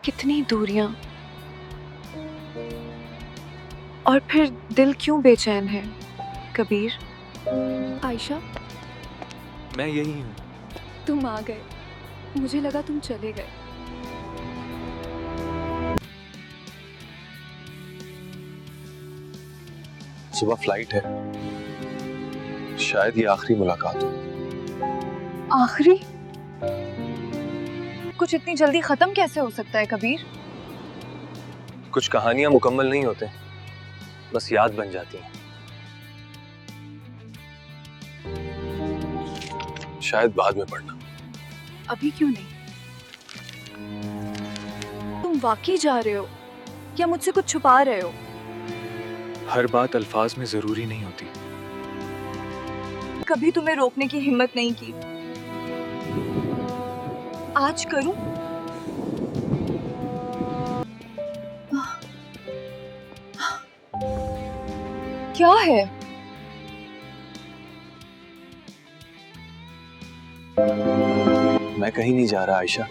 कितनी दूरियां, और फिर दिल क्यों बेचैन है कबीर। आयशा, मैं यही हूँ। तुम आ गए, मुझे लगा तुम चले गए। सुबह फ्लाइट है, शायद ये आखिरी मुलाकात हो। आखिरी? कुछ इतनी जल्दी खत्म कैसे हो सकता है कबीर? कुछ कहानियां मुकम्मल नहीं होते, बस याद बन जाती हैं। शायद बाद में पढ़ना। अभी क्यों नहीं? तुम वाकई जा रहे हो या मुझसे कुछ छुपा रहे हो? हर बात अल्फाज में जरूरी नहीं होती। कभी तुम्हें रोकने की हिम्मत नहीं की, आज करूं? क्या है? मैं कहीं नहीं जा रहा आयशा।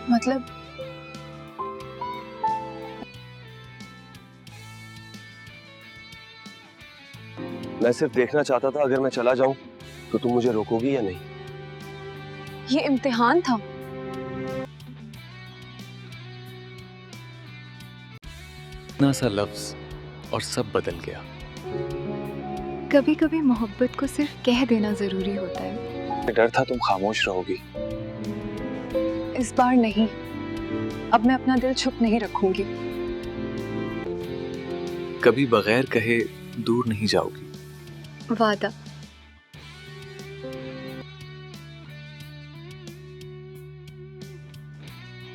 मतलब मैं सिर्फ देखना चाहता था, अगर मैं चला जाऊं तो तुम मुझे रोकोगी या नहीं। ये इम्तिहान था। इतना सा लफ्ज और सब बदल गया। कभी कभी मोहब्बत को सिर्फ कह देना जरूरी होता है। डर था तुम खामोश रहोगी। इस बार नहीं, अब मैं अपना दिल छुप नहीं रखूंगी। कभी बगैर कहे दूर नहीं जाओगी। वादा।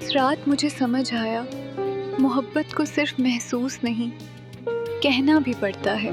इस रात मुझे समझ आया, मोहब्बत को सिर्फ महसूस नहीं, कहना भी पड़ता है।